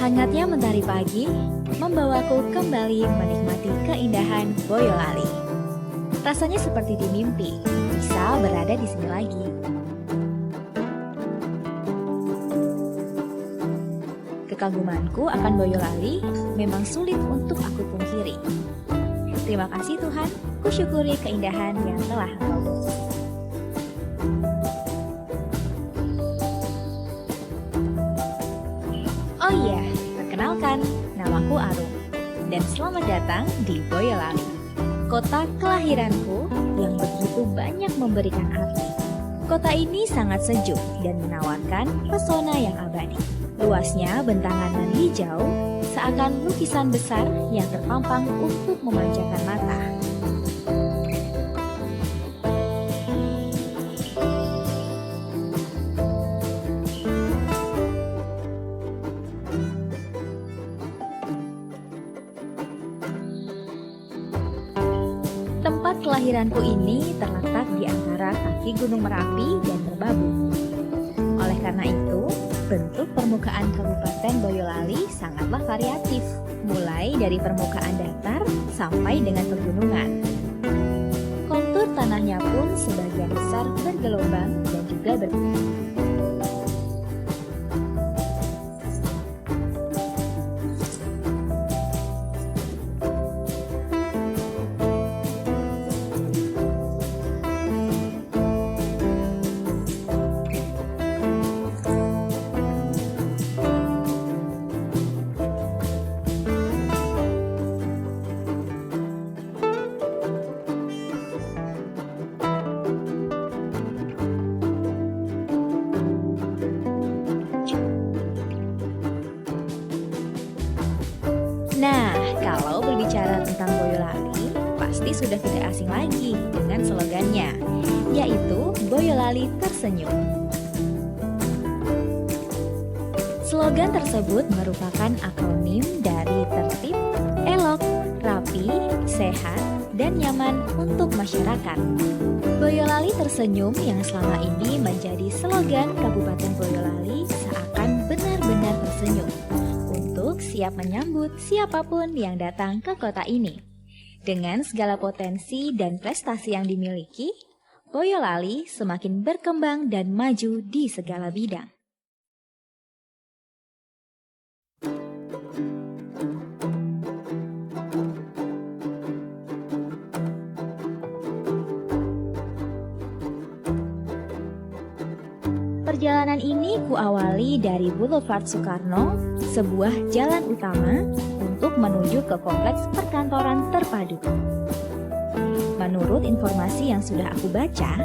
Hangatnya mentari pagi membawaku kembali menikmati keindahan Boyolali. Rasanya seperti di mimpi, bisa berada di sini lagi. Kekagumanku akan Boyolali memang sulit untuk aku pungkiri. Terima kasih Tuhan, kusyukuri keindahan yang telah Engkau beri. Oh iya, perkenalkan, namaku Arum, dan selamat datang di Boyolali, kota kelahiranku yang begitu banyak memberikan arti. Kota ini sangat sejuk dan menawarkan pesona yang abadi. Luasnya bentangan nan hijau, seakan lukisan besar yang terpampang untuk memanjakan mata. Tempat kelahiranku ini terletak di antara kaki Gunung Merapi dan Merbabu. Oleh karena itu, bentuk permukaan Kabupaten Boyolali sangatlah variatif, mulai dari permukaan datar sampai dengan pegunungan. Kontur tanahnya pun sebagian besar bergelombang dan juga berbukit. Nah, kalau berbicara tentang Boyolali, pasti sudah tidak asing lagi dengan slogannya, yaitu Boyolali Tersenyum. Slogan tersebut merupakan akronim dari tertib, elok, rapi, sehat, dan nyaman untuk masyarakat. Boyolali Tersenyum yang selama ini menjadi slogan Kabupaten Boyolali seakan benar-benar tersenyum untuk siap menyambut siapapun yang datang ke kota ini. Dengan segala potensi dan prestasi yang dimiliki, Boyolali semakin berkembang dan maju di segala bidang. Perjalanan ini kuawali dari Boulevard Soekarno, sebuah jalan utama untuk menuju ke kompleks perkantoran terpadu. Menurut informasi yang sudah aku baca,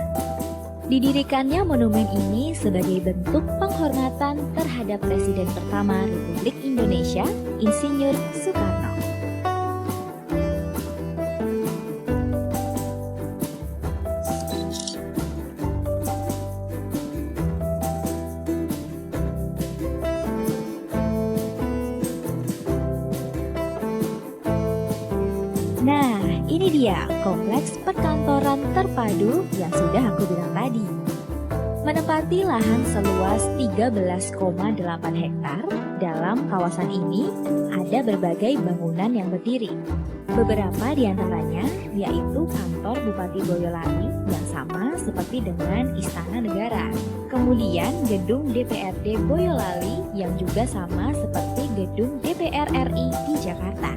didirikannya monumen ini sebagai bentuk penghormatan terhadap Presiden pertama Republik Indonesia, Insinyur Soekarno. Nah, ini dia kompleks perkantoran terpadu yang sudah aku bilang tadi. Menempati lahan seluas 13,8 hektar, dalam kawasan ini ada berbagai bangunan yang berdiri. Beberapa di antaranya yaitu kantor Bupati Boyolali yang sama seperti dengan Istana Negara. Kemudian gedung DPRD Boyolali yang juga sama seperti gedung DPR RI di Jakarta.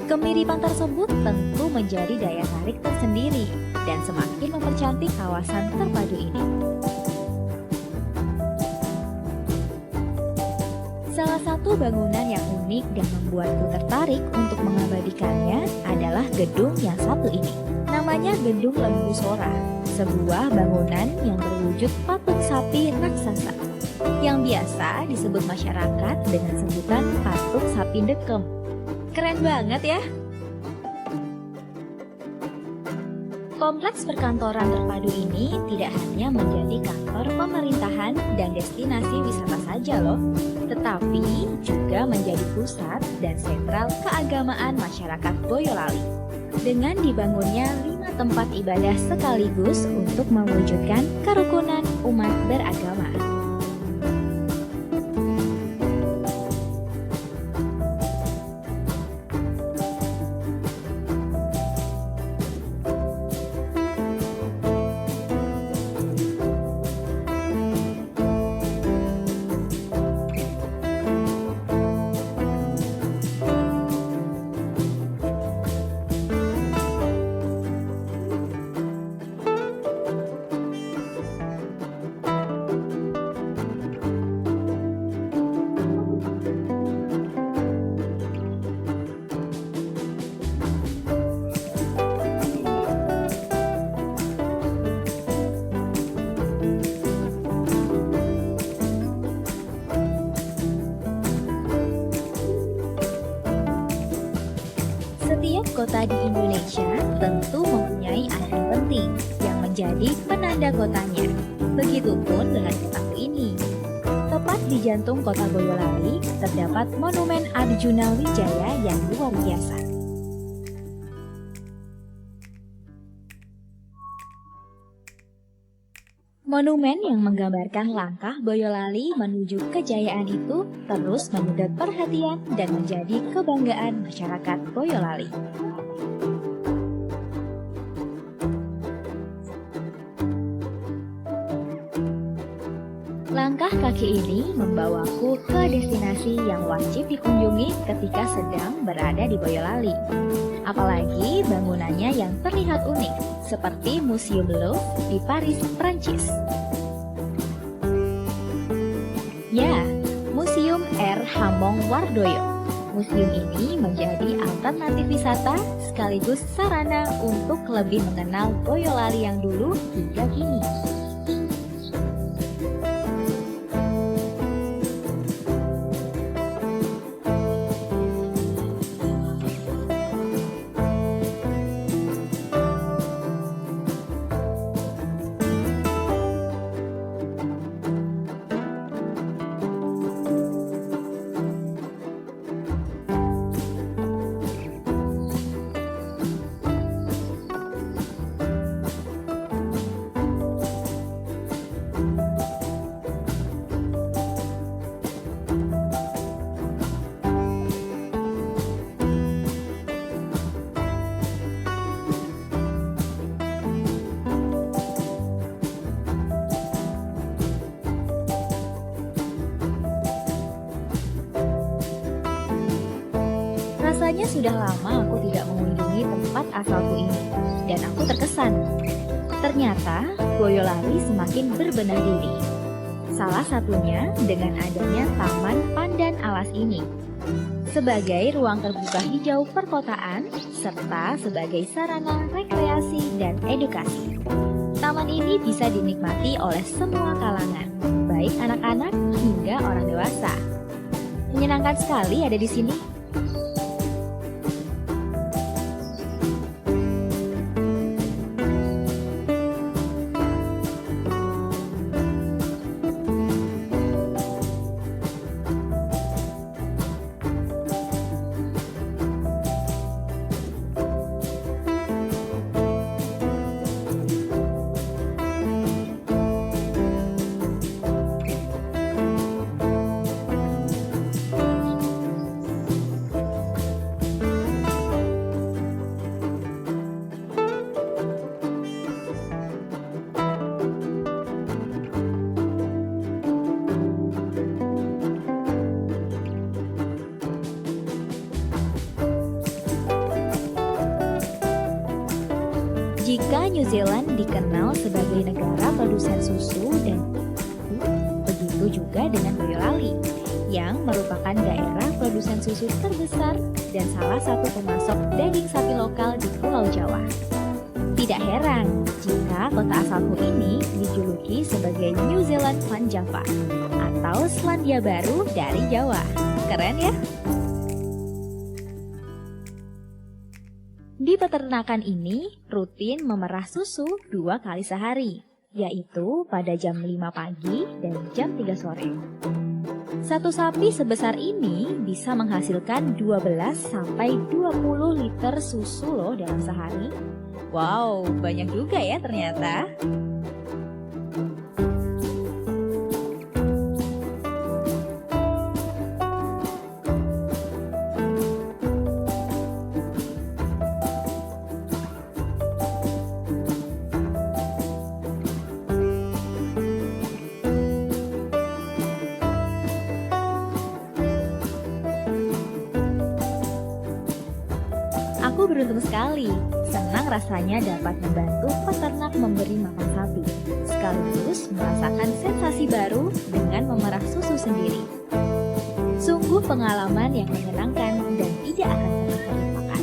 Kemiripan tersebut tentu menjadi daya tarik tersendiri dan semakin mempercantik kawasan terpadu ini. Salah satu bangunan yang unik dan membuatku tertarik untuk mengabadikannya adalah gedung yang satu ini. Namanya Gedung Lembu Sora, sebuah bangunan yang berwujud patung sapi raksasa, yang biasa disebut masyarakat dengan sebutan patung sapi dekem. Keren banget ya! Kompleks perkantoran terpadu ini tidak hanya menjadi kantor pemerintahan dan destinasi wisata saja loh, tetapi juga menjadi pusat dan sentral keagamaan masyarakat Boyolali. Dengan dibangunnya 5 tempat ibadah sekaligus untuk mewujudkan kerukunan umat beragama. Setiap kota di Indonesia tentu mempunyai ikon penting yang menjadi penanda kotanya. Begitupun dengan kotaku ini. Tepat di jantung kota Boyolali terdapat Monumen Arjuna Wijaya yang luar biasa. Monumen yang menggambarkan langkah Boyolali menuju kejayaan itu terus menyedot perhatian dan menjadi kebanggaan masyarakat Boyolali. Langkah kaki ini membawaku ke destinasi yang wajib dikunjungi ketika sedang berada di Boyolali. Apalagi bangunannya yang terlihat unik, seperti Museum Louvre di Paris, Prancis. Ya, Museum R. Hamong Wardoyo. Museum ini menjadi alternatif wisata sekaligus sarana untuk lebih mengenal Boyolali yang dulu hingga kini. Rasanya sudah lama aku tidak mengunjungi tempat asalku ini, dan aku terkesan. Ternyata Boyolali semakin berbenah diri. Salah satunya dengan adanya Taman Pandan Alas ini, sebagai ruang terbuka hijau perkotaan, serta sebagai sarana rekreasi dan edukasi. Taman ini bisa dinikmati oleh semua kalangan, baik anak-anak hingga orang dewasa. Menyenangkan sekali ada di sini. Jika New Zealand dikenal sebagai negara produsen susu dan begitu juga dengan Boyolali, yang merupakan daerah produsen susu terbesar dan salah satu pemasok daging sapi lokal di Pulau Jawa. Tidak heran jika kota asalku ini dijuluki sebagai New Zealand Van Java atau Selandia Baru dari Jawa. Keren ya? Di peternakan ini rutin memerah susu 2 kali sehari, yaitu pada jam 5 pagi dan jam 3 sore. Satu sapi sebesar ini bisa menghasilkan 12 sampai 20 liter susu loh dalam sehari. Wow, banyak juga ya ternyata. Aku beruntung sekali, senang rasanya dapat membantu peternak memberi makan sapi, sekaligus merasakan sensasi baru dengan memerah susu sendiri. Sungguh pengalaman yang menyenangkan dan tidak akan pernah terlupakan.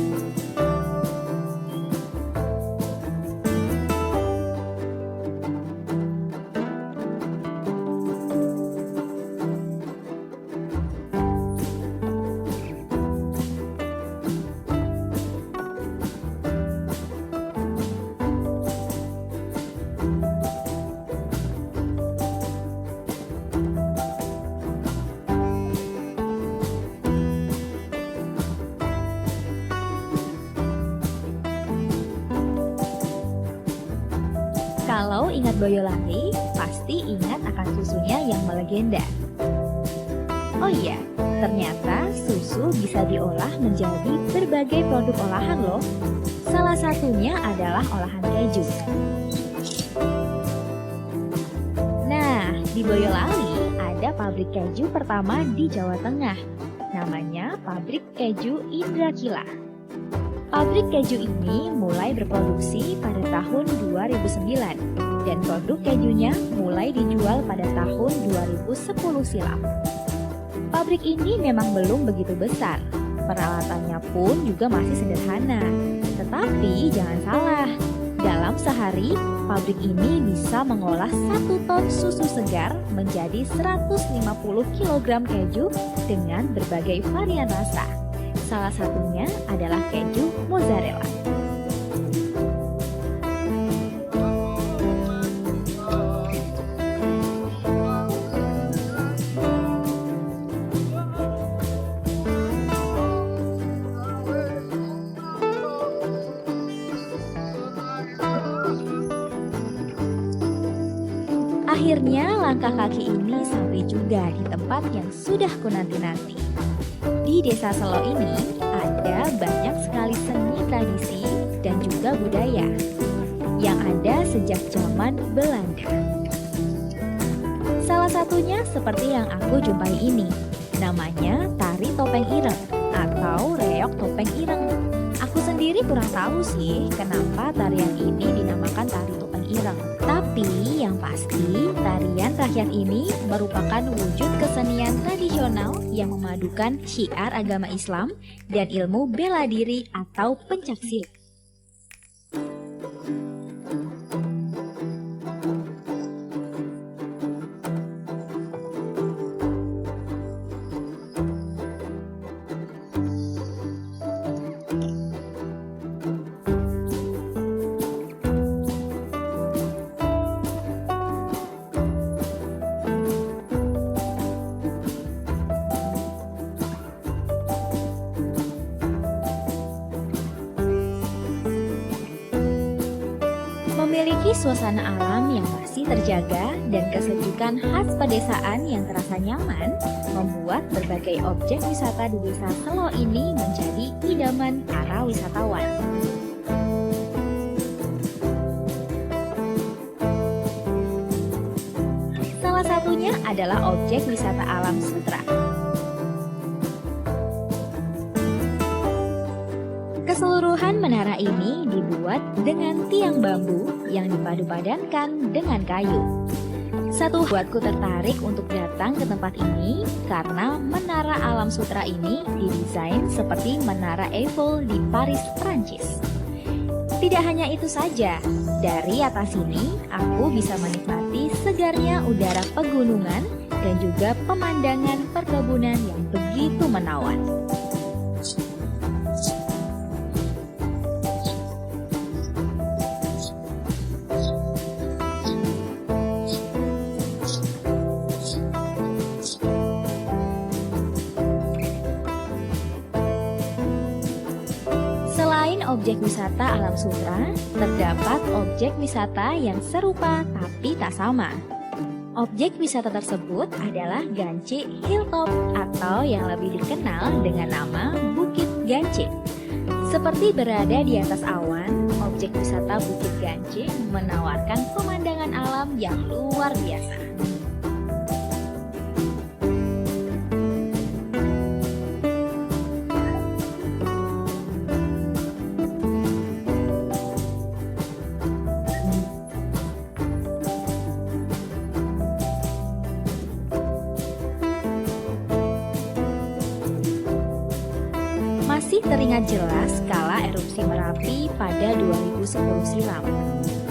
Kalau ingat Boyolali, pasti ingat akan susunya yang melegenda. Oh iya, ternyata susu bisa diolah menjadi berbagai produk olahan loh. Salah satunya adalah olahan keju. Nah, di Boyolali ada pabrik keju pertama di Jawa Tengah. Namanya Pabrik Keju Indrakila. Pabrik keju ini mulai berproduksi pada tahun 2009 dan produk kejunya mulai dijual pada tahun 2010 silam. Pabrik ini memang belum begitu besar, peralatannya pun juga masih sederhana. Tetapi jangan salah, dalam sehari pabrik ini bisa mengolah 1 ton susu segar menjadi 150 kg keju dengan berbagai varian rasa. Salah satunya adalah keju mozzarella. Akhirnya langkah kaki ini sampai juga di tempat yang sudah kunanti-nanti. Di Desa Selo ini ada banyak sekali seni tradisi dan juga budaya yang ada sejak zaman Belanda. Salah satunya seperti yang aku jumpai ini, namanya tari topeng ireng atau reok topeng ireng. Aku sendiri kurang tahu sih kenapa tarian ini dinamakan tari topeng ireng. Tapi yang pasti tarian rakyat ini merupakan wujud kesenian tradisional yang memadukan syiar agama Islam dan ilmu bela diri atau pencaksilat. Memiliki suasana alam yang masih terjaga dan kesejukan khas pedesaan yang terasa nyaman, membuat berbagai objek wisata di Desa Selo ini menjadi idaman para wisatawan. Salah satunya adalah objek wisata alam Sutra. Keseluruhan menara ini dibuat dengan tiang bambu yang dipadu-padankan dengan kayu. Satu buatku tertarik untuk datang ke tempat ini karena Menara Alam Sutera ini didesain seperti Menara Eiffel di Paris, Prancis. Tidak hanya itu saja, dari atas sini aku bisa menikmati segarnya udara pegunungan dan juga pemandangan perkebunan yang begitu menawan. Selain objek wisata alam Sutera, terdapat objek wisata yang serupa tapi tak sama. Objek wisata tersebut adalah Ganche Hilltop atau yang lebih dikenal dengan nama Bukit Ganche. Seperti berada di atas awan, objek wisata Bukit Ganche menawarkan pemandangan alam yang luar biasa. Masih teringat jelas kala erupsi Merapi pada 2010 silam.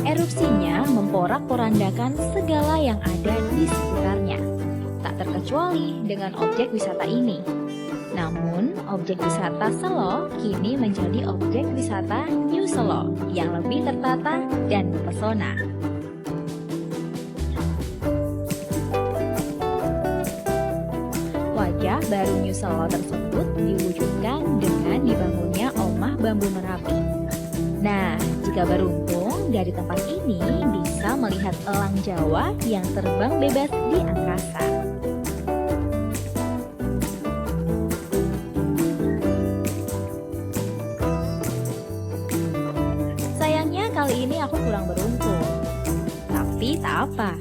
Erupsinya memporak-porandakan segala yang ada di sekitarnya, tak terkecuali dengan objek wisata ini. Namun, objek wisata Selo kini menjadi objek wisata New Selo yang lebih tertata dan mempesona. Wajah baru New Selo tersebut diwujudkan dengan dibangunnya Omah Bambu Merapi. Nah, jika beruntung dari tempat ini bisa melihat elang Jawa yang terbang bebas di angkasa. Sayangnya kali ini aku kurang beruntung. Tapi tak apa,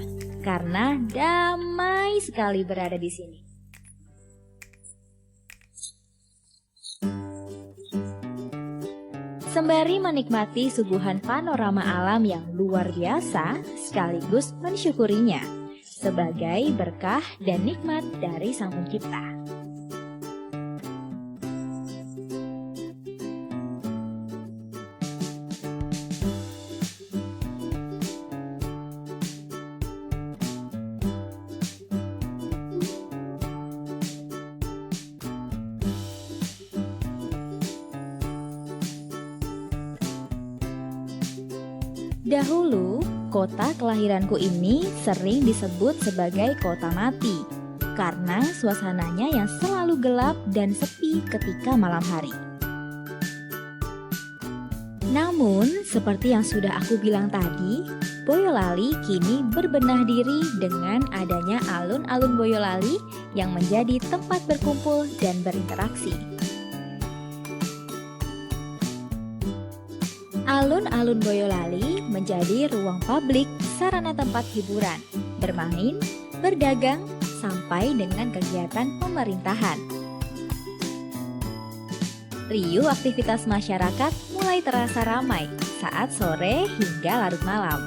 karena damai sekali berada di sini. Sembari menikmati suguhan panorama alam yang luar biasa, sekaligus mensyukurinya sebagai berkah dan nikmat dari Sang Pencipta. Dahulu, kota kelahiranku ini sering disebut sebagai kota mati karena suasananya yang selalu gelap dan sepi ketika malam hari. Namun, seperti yang sudah aku bilang tadi, Boyolali kini berbenah diri dengan adanya alun-alun Boyolali yang menjadi tempat berkumpul dan berinteraksi. Alun-alun Boyolali menjadi ruang publik, sarana tempat hiburan, bermain, berdagang, sampai dengan kegiatan pemerintahan. Riuh aktivitas masyarakat mulai terasa ramai saat sore hingga larut malam.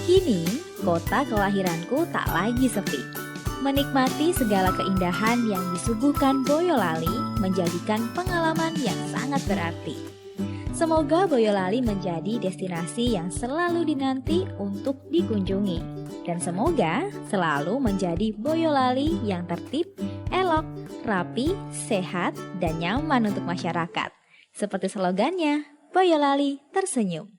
Kini, kota kelahiranku tak lagi sepi. Menikmati segala keindahan yang disuguhkan Boyolali menjadikan pengalaman yang sangat berarti. Semoga Boyolali menjadi destinasi yang selalu dinanti untuk dikunjungi. Dan semoga selalu menjadi Boyolali yang tertib, elok, rapi, sehat, dan nyaman untuk masyarakat. Seperti slogannya, Boyolali tersenyum.